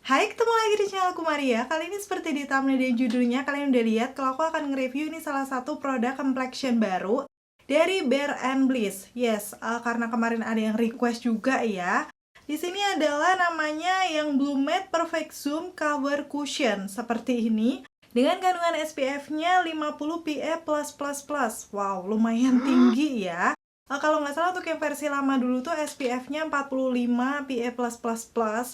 Hai, ketemu lagi di channel aku Maria. Kali ini seperti di thumbnail dan judulnya, kalian udah lihat kalau aku akan nge-review ini salah satu produk complexion baru dari Bare and Bliss. Yes, karena kemarin ada yang request juga ya. Di sini adalah namanya yang Blue Matte Perfect Zoom Cover Cushion seperti ini. Dengan kandungan SPF-nya 50 PA+++. Wow, lumayan tinggi ya. Kalau nggak salah untuk yang versi lama dulu tuh SPF-nya 45 PA+++.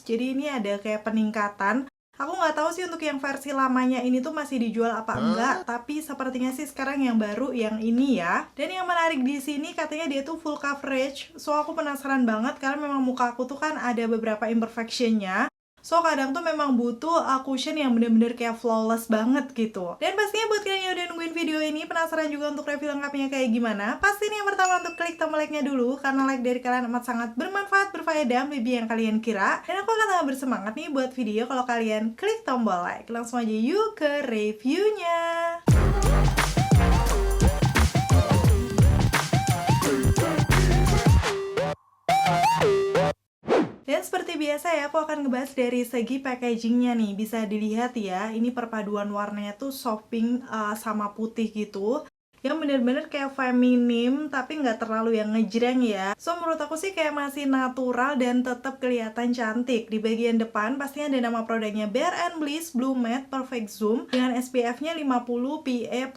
Jadi ini ada kayak peningkatan. Aku nggak tahu sih untuk yang versi lamanya ini tuh masih dijual apa enggak, tapi sepertinya sih sekarang yang baru yang ini ya. Dan yang menarik di sini katanya dia tuh full coverage. So aku penasaran banget karena memang muka aku tuh kan ada beberapa imperfection-nya. So kadang tuh memang butuh cushion yang bener-bener kayak flawless banget gitu. Dan pastinya buat kalian yang udah nungguin video ini, penasaran juga untuk review lengkapnya kayak gimana, pasti nih yang pertama untuk klik tombol like-nya dulu, karena like dari kalian amat sangat bermanfaat, berfaedah, lebih yang kalian kira. Dan aku akan sangat bersemangat nih buat video kalau kalian klik tombol like. Langsung aja yuk ke reviewnya. Dan seperti biasa ya, aku akan ngebahas dari segi packagingnya nih. Bisa dilihat ya, ini perpaduan warnanya tuh soft pink sama putih gitu. Yang bener-bener kayak feminim, tapi nggak terlalu yang ngejreng ya. So, menurut aku sih kayak masih natural dan tetap kelihatan cantik. Di bagian depan pastinya ada nama produknya Bare and Bliss Blue Matte Perfect Zoom dengan SPF-nya 50 PA+++.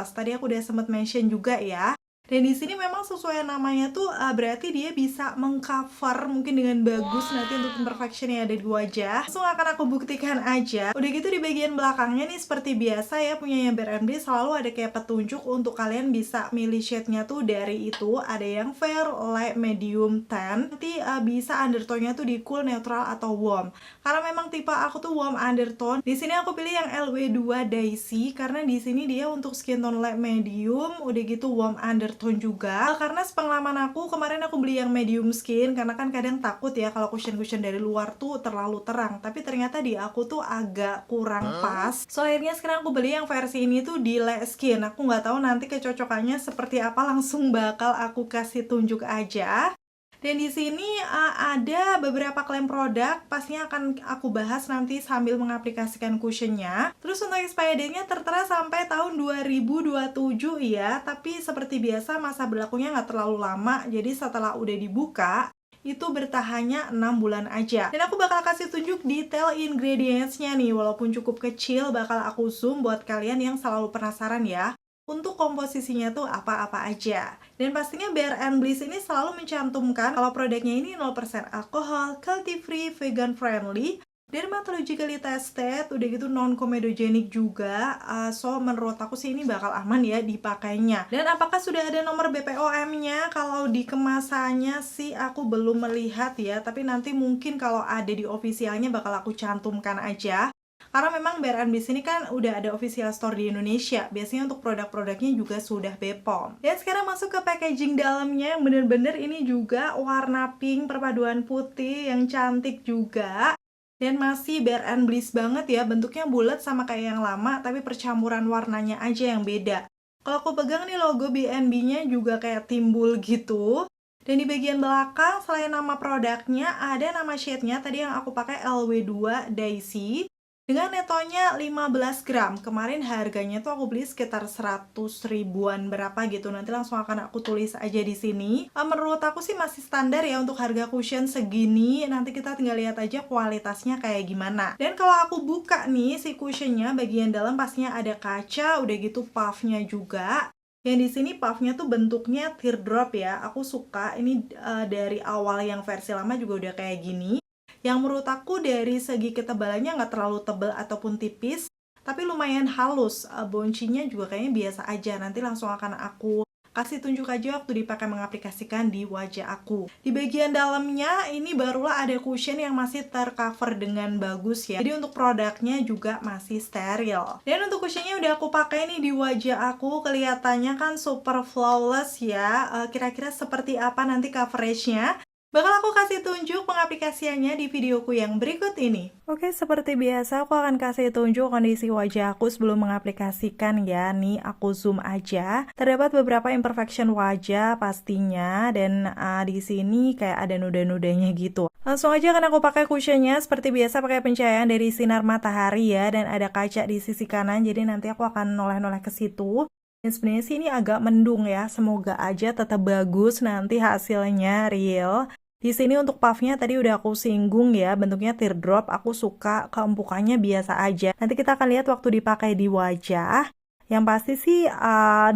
Tadi aku udah sempat mention juga ya. Dan di sini memang sesuai namanya tuh berarti dia bisa mengcover mungkin dengan bagus nanti untuk imperfection yang ada di wajah. Langsung akan aku buktikan aja. Udah gitu di bagian belakangnya nih seperti biasa ya punyanya Bare and Bliss selalu ada kayak petunjuk untuk kalian bisa milih shade-nya tuh dari itu. Ada yang fair, light, medium, tan. Nanti bisa undertone-nya tuh di cool, neutral, atau warm. Karena memang tipe aku tuh warm undertone. Di sini aku pilih yang LW2 Daisy karena di sini dia untuk skin tone light medium, udah gitu warm undertone juga. Karena sepengalaman aku kemarin aku beli yang medium skin karena kan kadang takut ya kalau cushion-cushion dari luar tuh terlalu terang, tapi ternyata di aku tuh agak kurang pas. So akhirnya sekarang aku beli yang versi ini tuh di light skin. Aku nggak tahu nanti kecocokannya seperti apa, langsung bakal aku kasih tunjuk aja. Dan di sini ada beberapa klaim produk, pastinya akan aku bahas nanti sambil mengaplikasikan cushionnya. Terus untuk expiry date-nya tertera sampai tahun 2027 ya, tapi seperti biasa masa berlakunya nggak terlalu lama, jadi setelah udah dibuka, itu bertahannya 6 bulan aja. Dan aku bakal kasih tunjuk detail ingredients-nya nih, walaupun cukup kecil bakal aku zoom buat kalian yang selalu penasaran ya. Untuk komposisinya tuh apa-apa aja. Dan pastinya Bare and Bliss ini selalu mencantumkan kalau produknya ini 0% alkohol, cruelty free, vegan friendly, dermatologically tested, udah gitu non-comedogenic juga. So menurut aku sih ini bakal aman ya dipakainya. Dan apakah sudah ada nomor BPOM-nya? Kalau di kemasannya sih aku belum melihat ya, tapi nanti mungkin kalau ada di officialnya bakal aku cantumkan aja. Karena memang Bare and Bliss ini kan udah ada official store di Indonesia. Biasanya untuk produk-produknya juga sudah BPOM. Dan sekarang masuk ke packaging dalamnya yang bener-bener ini juga warna pink perpaduan putih yang cantik juga. Dan masih Bare and Bliss banget ya, bentuknya bulat sama kayak yang lama, tapi percampuran warnanya aja yang beda. Kalau aku pegang nih logo BNB-nya juga kayak timbul gitu. Dan di bagian belakang selain nama produknya ada nama shade-nya, tadi yang aku pakai LW2 Daisy. Dengan netonya 15 gram, kemarin harganya tuh aku beli sekitar 100 ribuan berapa gitu. Nanti langsung akan aku tulis aja di sini. Menurut aku sih masih standar ya untuk harga cushion segini. Nanti kita tinggal lihat aja kualitasnya kayak gimana. Dan kalau aku buka nih si cushionnya, bagian dalam pastinya ada kaca, udah gitu puffnya juga. Yang di sini puffnya tuh bentuknya teardrop ya. Aku suka ini dari awal yang versi lama juga udah kayak gini. Yang menurut aku dari segi ketebalannya nggak terlalu tebal ataupun tipis, tapi lumayan halus. Bouncinya juga kayaknya biasa aja. Nanti langsung akan aku kasih tunjuk aja waktu dipakai mengaplikasikan di wajah aku. Di bagian dalamnya ini barulah ada cushion yang masih tercover dengan bagus ya. Jadi untuk produknya juga masih steril. Dan untuk cushionnya udah aku pakai nih di wajah aku. Kelihatannya kan super flawless ya. Kira-kira seperti apa nanti coveragenya? Bakal aku kasih tunjuk pengaplikasiannya di videoku yang berikut ini. Oke, seperti biasa aku akan kasih tunjuk kondisi wajah aku sebelum mengaplikasikan ya. Nih, aku zoom aja. Terdapat beberapa imperfection wajah pastinya dan di sini kayak ada noda-nodanya gitu. Langsung aja kan aku pakai cushionnya seperti biasa pakai pencahayaan dari sinar matahari ya, dan ada kaca di sisi kanan jadi nanti aku akan noleh-noleh ke situ. Dan sebenarnya sih ini agak mendung ya, semoga aja tetap bagus nanti hasilnya real. Di sini untuk puffnya tadi udah aku singgung ya, bentuknya teardrop, aku suka keempukannya biasa aja. Nanti kita akan lihat waktu dipakai di wajah. Yang pasti sih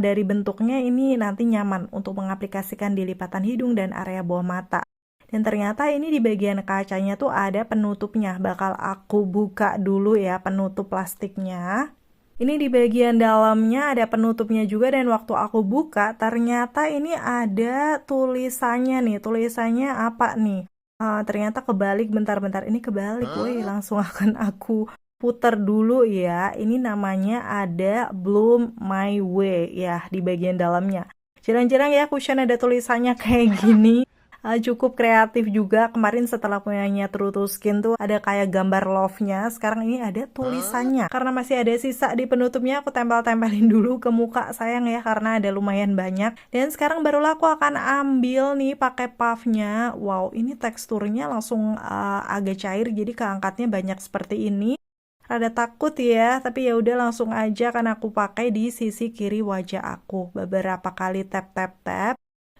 dari bentuknya ini nanti nyaman untuk mengaplikasikan di lipatan hidung dan area bawah mata. Dan ternyata ini di bagian kacanya tuh ada penutupnya, bakal aku buka dulu ya penutup plastiknya. Ini di bagian dalamnya ada penutupnya juga dan waktu aku buka ternyata ini ada tulisannya nih. Tulisannya apa nih? Ternyata kebalik, bentar-bentar. Ini kebalik, woi. Langsung akan aku putar dulu ya. Ini namanya ada Bloom My Way ya di bagian dalamnya. Jarang-jarang ya cushion ada tulisannya kayak gini. Cukup kreatif juga. Kemarin setelah punyanya True to Skin tuh ada kayak gambar love-nya. Sekarang ini ada tulisannya. Karena masih ada sisa di penutupnya, aku tempel-tempelin dulu ke muka sayang ya, karena ada lumayan banyak. Dan sekarang barulah aku akan ambil nih pakai puffnya. Wow, ini teksturnya langsung agak cair, jadi keangkatnya banyak seperti ini. Rada takut ya, tapi ya udah langsung aja kan aku pakai di sisi kiri wajah aku. Beberapa kali tap-tap-tap.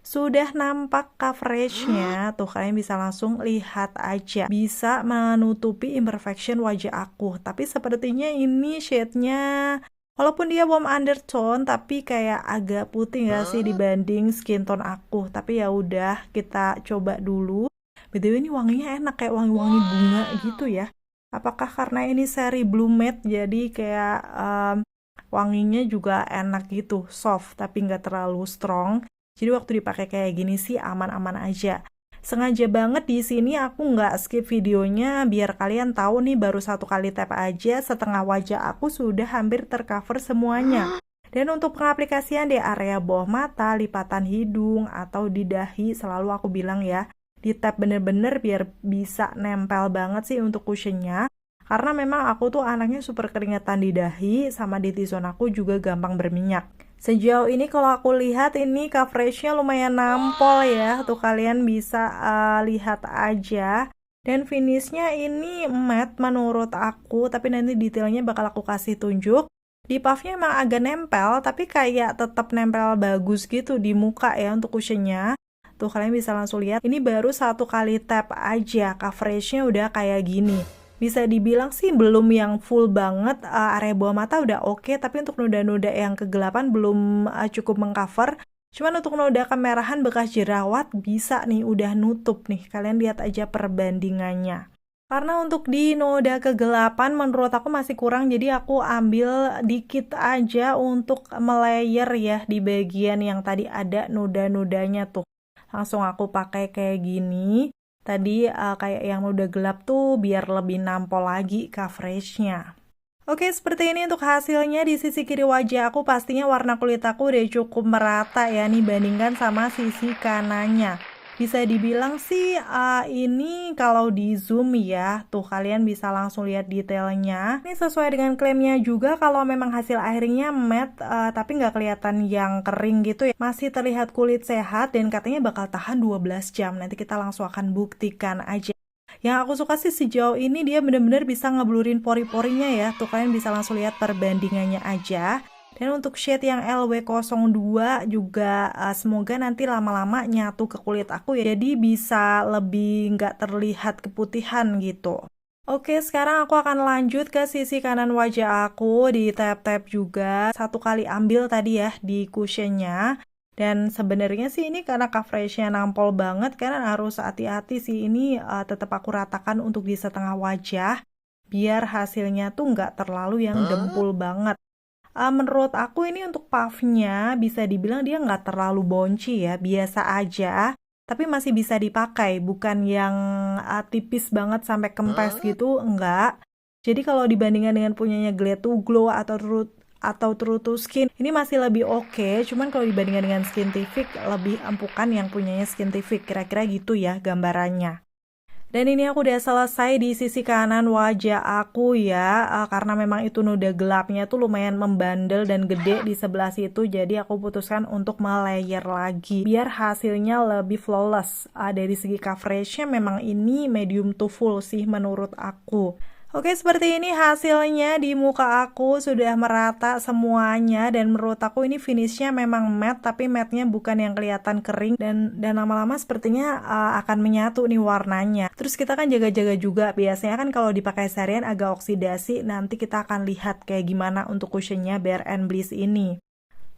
Sudah nampak coveragenya, tuh kalian bisa langsung lihat aja. Bisa menutupi imperfection wajah aku. Tapi sepertinya ini shade-nya, walaupun dia warm undertone, tapi kayak agak putih gak sih dibanding skin tone aku. Tapi ya udah, kita coba dulu. BTW ini wanginya enak, kayak wangi-wangi bunga gitu ya. Apakah karena ini seri Blue Matte, jadi kayak wanginya juga enak gitu, soft, tapi nggak terlalu strong. Jadi waktu dipakai kayak gini sih aman-aman aja. Sengaja banget di sini aku nggak skip videonya biar kalian tahu nih baru 1 kali tap aja setengah wajah aku sudah hampir tercover semuanya. Dan untuk pengaplikasian di area bawah mata, lipatan hidung, atau di dahi selalu aku bilang ya, di tap bener-bener biar bisa nempel banget sih untuk cushionnya. Karena memang aku tuh anaknya super keringetan di dahi, sama di T-zone aku juga gampang berminyak. Sejauh ini kalau aku lihat ini coveragenya lumayan nampol ya. Tuh kalian bisa lihat aja. Dan finishnya ini matte menurut aku. Tapi nanti detailnya bakal aku kasih tunjuk. Di puffnya emang agak nempel. Tapi kayak tetap nempel bagus gitu di muka ya untuk cushionnya. Tuh kalian bisa langsung lihat. Ini baru 1 kali tap aja. Coveragenya udah kayak gini. Bisa dibilang sih belum yang full banget, area bawah mata udah oke, tapi untuk noda-noda yang kegelapan belum cukup mengcover. Cuman untuk noda kemerahan bekas jerawat bisa nih, udah nutup nih. Kalian lihat aja perbandingannya. Karena untuk di noda kegelapan menurut aku masih kurang, jadi aku ambil dikit aja untuk melayer ya di bagian yang tadi ada noda-nodanya tuh. Langsung aku pakai kayak gini. Tadi kayak yang udah gelap tuh biar lebih nampol lagi coveragenya. Oke, seperti ini untuk hasilnya. Di sisi kiri wajah aku pastinya warna kulit aku udah cukup merata ya nih bandingkan sama sisi kanannya. Bisa dibilang sih ini kalau di zoom ya, tuh kalian bisa langsung lihat detailnya. Ini sesuai dengan klaimnya juga kalau memang hasil akhirnya matte tapi nggak kelihatan yang kering gitu ya. Masih terlihat kulit sehat dan katanya bakal tahan 12 jam. Nanti kita langsung akan buktikan aja. Yang aku suka sih sejauh ini dia bener-bener bisa ngeblurin pori-porinya ya. Tuh kalian bisa langsung lihat perbandingannya aja. Dan untuk shade yang LW02 juga semoga nanti lama-lama nyatu ke kulit aku ya. Jadi bisa lebih nggak terlihat keputihan gitu. Oke, sekarang aku akan lanjut ke sisi kanan wajah aku. Di tap-tap juga. 1 kali ambil tadi ya di cushionnya. Dan sebenarnya sih ini karena coveragenya nampol banget. Karena harus hati-hati sih ini tetap aku ratakan untuk di setengah wajah. Biar hasilnya tuh nggak terlalu yang dempul banget. Menurut aku ini untuk puffnya bisa dibilang dia nggak terlalu bonci ya, biasa aja. Tapi masih bisa dipakai, bukan yang tipis banget sampai kempes gitu, enggak. Jadi kalau dibandingkan dengan punyanya Glade to Glow atau atau True to Skin ini masih lebih oke, cuman kalau dibandingkan dengan Skintific lebih empukan yang punyanya Skintific, kira-kira gitu ya gambarannya. Dan ini aku udah selesai di sisi kanan wajah aku ya, karena memang itu noda gelapnya tuh lumayan membandel dan gede di sebelah situ, jadi aku putuskan untuk melayer lagi biar hasilnya lebih flawless. Dari segi coveragenya memang ini medium to full sih menurut aku. Oke, seperti ini hasilnya di muka aku sudah merata semuanya dan menurut aku ini finishnya memang matte, tapi matte-nya bukan yang kelihatan kering dan lama-lama sepertinya akan menyatu nih warnanya. Terus kita kan jaga-jaga juga, biasanya kan kalau dipakai seharian agak oksidasi, nanti kita akan lihat kayak gimana untuk cushionnya Bare and Bliss ini.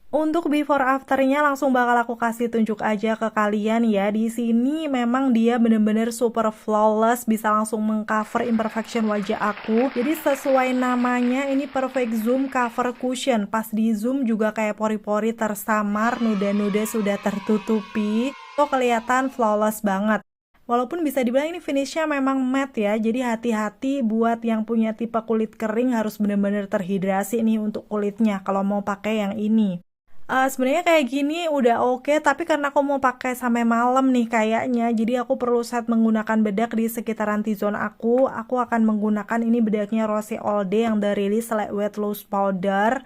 Untuk before afternya langsung bakal aku kasih tunjuk aja ke kalian ya. Di sini memang dia bener-bener super flawless, bisa langsung mengcover imperfection wajah aku. Jadi sesuai namanya ini perfect zoom cover cushion. Pas di zoom juga kayak pori-pori tersamar, noda-noda sudah tertutupi. Tuh kelihatan flawless banget. Walaupun bisa dibilang ini finishnya memang matte ya, jadi hati-hati buat yang punya tipe kulit kering harus bener-bener terhidrasi nih untuk kulitnya kalau mau pakai yang ini. Sebenarnya kayak gini udah oke, tapi karena aku mau pakai sampai malam nih kayaknya, jadi aku perlu set menggunakan bedak di sekitaran T-zone aku. Aku akan menggunakan ini bedaknya Rose All Day yang dari Light Wet Loose Powder.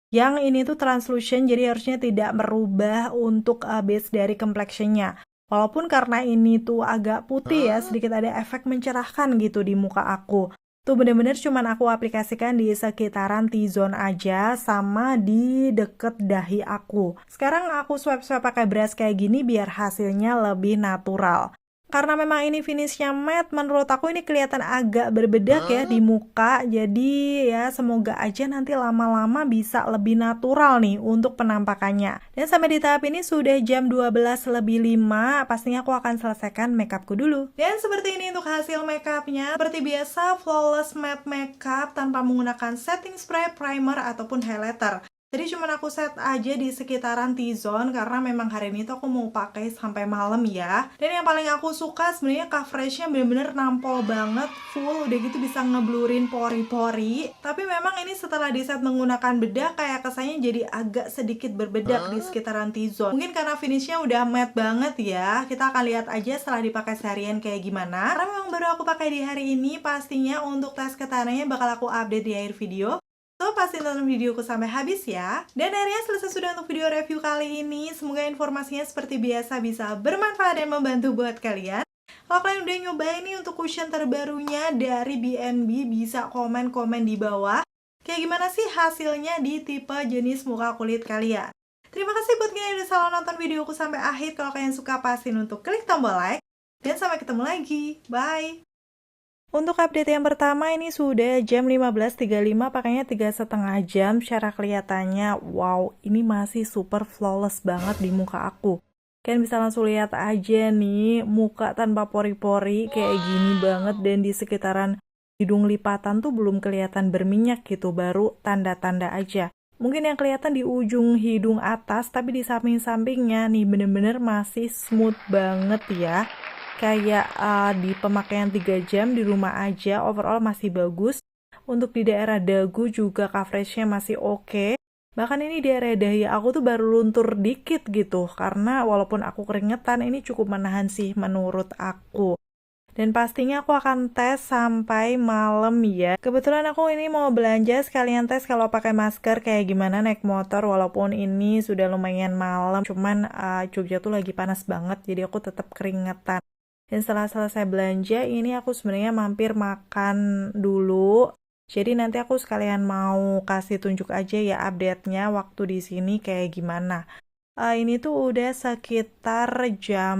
Yang ini tuh translucent, jadi harusnya tidak merubah untuk base dari complexion-nya. Walaupun karena ini tuh agak putih ya, sedikit ada efek mencerahkan gitu di muka aku. Tuh bener-bener cuman aku aplikasikan di sekitaran T-zone aja sama di deket dahi aku. Sekarang aku swipe-swipe pakai brush kayak gini biar hasilnya lebih natural. Karena memang ini finishnya matte, menurut aku ini kelihatan agak berbedak ya di muka. Jadi ya semoga aja nanti lama-lama bisa lebih natural nih untuk penampakannya. Dan sampai di tahap ini sudah jam 12:05, pastinya aku akan selesaikan makeupku dulu. Dan seperti ini untuk hasil makeupnya. Seperti biasa, flawless matte makeup tanpa menggunakan setting spray, primer, ataupun highlighter. Jadi cuma aku set aja di sekitaran T-zone karena memang hari ini tuh aku mau pakai sampai malam ya. Dan yang paling aku suka sebenarnya coveragenya bener-bener nampol banget, full, udah gitu bisa ngeblurin pori-pori. Tapi memang ini setelah di set menggunakan bedak kayak kesannya jadi agak sedikit berbedak di sekitaran T-zone. Mungkin karena finishnya udah matte banget ya. Kita akan lihat aja setelah dipakai seharian kayak gimana. Karena memang baru aku pakai di hari ini, pastinya untuk tes ketahanannya bakal aku update di akhir video. So, pasti tonton videoku sampai habis ya. Dan akhirnya selesai sudah untuk video review kali ini. Semoga informasinya seperti biasa bisa bermanfaat dan membantu buat kalian. Kalau kalian udah nyobain nih untuk cushion terbarunya dari B&B, bisa komen-komen di bawah. Kayak gimana sih hasilnya di tipe jenis muka kulit kalian. Terima kasih buat kalian yang udah selalu nonton videoku sampai akhir. Kalau kalian suka, pastiin untuk klik tombol like. Dan sampai ketemu lagi. Bye! Untuk update yang pertama ini sudah jam 15.35, pakainya 3,5 jam. Secara kelihatannya, wow, ini masih super flawless banget di muka aku. Kalian bisa langsung lihat aja nih, muka tanpa pori-pori kayak gini banget. Dan di sekitaran hidung lipatan tuh belum kelihatan berminyak gitu, baru tanda-tanda aja. Mungkin yang kelihatan di ujung hidung atas, tapi di samping-sampingnya nih bener-bener masih smooth banget ya. Kayak di pemakaian 3 jam di rumah aja, overall masih bagus. Untuk di daerah dagu juga coveragenya masih oke. Bahkan ini di area dahi aku tuh baru luntur dikit gitu, karena walaupun aku keringetan, ini cukup menahan sih menurut aku. Dan pastinya aku akan tes sampai malam ya. Kebetulan aku ini mau belanja sekalian tes kalau pakai masker kayak gimana naik motor, walaupun ini sudah lumayan malam. Cuman Jogja tuh lagi panas banget, jadi aku tetap keringetan. Dan setelah selesai belanja, ini aku sebenarnya mampir makan dulu. Jadi nanti aku sekalian mau kasih tunjuk aja ya update-nya waktu di sini kayak gimana. Ini tuh udah sekitar jam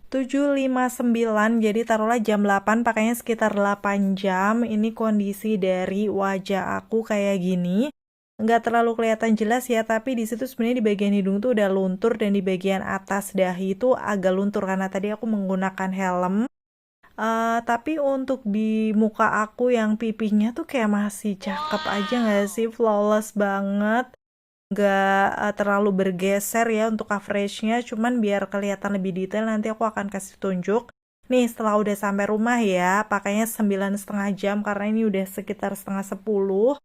7.59, jadi taruhlah jam 8, pakainya sekitar 8 jam. Ini kondisi dari wajah aku kayak gini. Nggak terlalu kelihatan jelas ya, tapi di situ sebenarnya di bagian hidung tuh udah luntur dan di bagian atas dahi itu agak luntur karena tadi aku menggunakan helm. Tapi untuk di muka aku yang pipinya tuh kayak masih cakep aja nggak sih, flawless banget. Nggak terlalu bergeser ya untuk coveragenya, cuman biar kelihatan lebih detail nanti aku akan kasih tunjuk. Nih setelah udah sampai rumah ya, pakainya 9,5 jam karena ini udah sekitar setengah 10.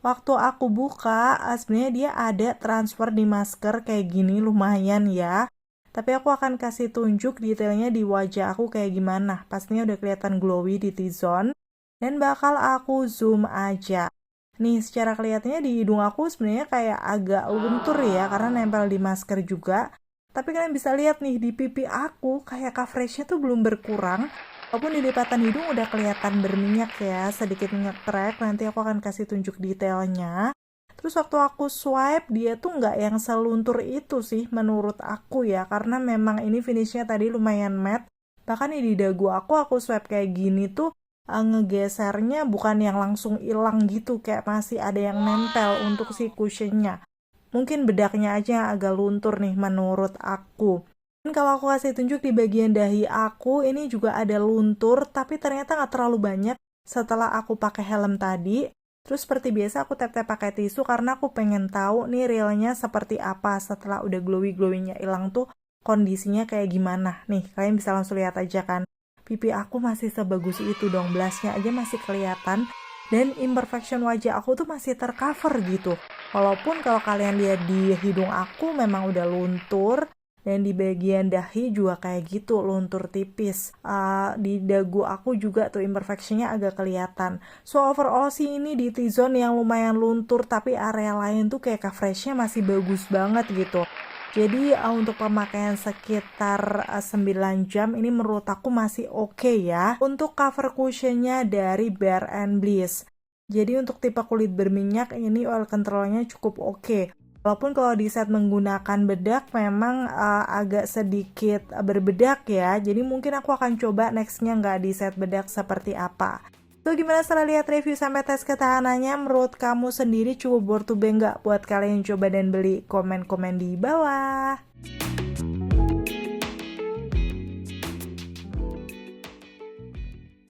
Waktu aku buka, sebenarnya dia ada transfer di masker kayak gini, lumayan ya. Tapi aku akan kasih tunjuk detailnya di wajah aku kayak gimana. Pastinya udah kelihatan glowy di T-zone. Dan bakal aku zoom aja. Nih, secara kelihatannya di hidung aku sebenarnya kayak agak luntur ya, karena nempel di masker juga. Tapi kalian bisa lihat nih, di pipi aku kayak coveragenya tuh belum berkurang. Walaupun di lipatan hidung udah kelihatan berminyak ya, sedikit minyak trek. Nanti aku akan kasih tunjuk detailnya. Terus waktu aku swipe, dia tuh nggak yang seluntur itu sih menurut aku ya. Karena memang ini finishnya tadi lumayan matte. Bahkan di dagu aku swipe kayak gini tuh ngegesernya bukan yang langsung hilang gitu. Kayak masih ada yang nempel untuk si cushionnya. Mungkin bedaknya aja yang agak luntur nih menurut aku. Dan kalau aku kasih tunjuk di bagian dahi aku, ini juga ada luntur, tapi ternyata nggak terlalu banyak setelah aku pakai helm tadi. Terus seperti biasa aku tap-tap pakai tisu karena aku pengen tahu nih realnya seperti apa setelah udah glowy-glowinya hilang tuh kondisinya kayak gimana. Nih, kalian bisa langsung lihat aja kan. Pipi aku masih sebagus itu dong, blushnya aja masih kelihatan. Dan imperfection wajah aku tuh masih tercover gitu. Walaupun kalau kalian lihat di hidung aku memang udah luntur, dan di bagian dahi juga kayak gitu, luntur tipis. Di dagu aku juga tuh imperfectionnya agak kelihatan. So overall sih ini di T-zone yang lumayan luntur, tapi area lain tuh kayak coveragenya masih bagus banget gitu. Jadi untuk pemakaian sekitar 9 jam ini menurut aku masih oke ya. Untuk cover cushionnya dari Bare and Bliss. Jadi untuk tipe kulit berminyak ini oil controlnya cukup oke. Walaupun kalau di set menggunakan bedak memang agak sedikit berbedak ya. Jadi mungkin aku akan coba nextnya nggak di set bedak seperti apa. So gimana setelah lihat review sampai tes ketahanannya? Menurut kamu sendiri cukup worth to buy nggak buat kalian yang coba dan beli? Komen-komen di bawah.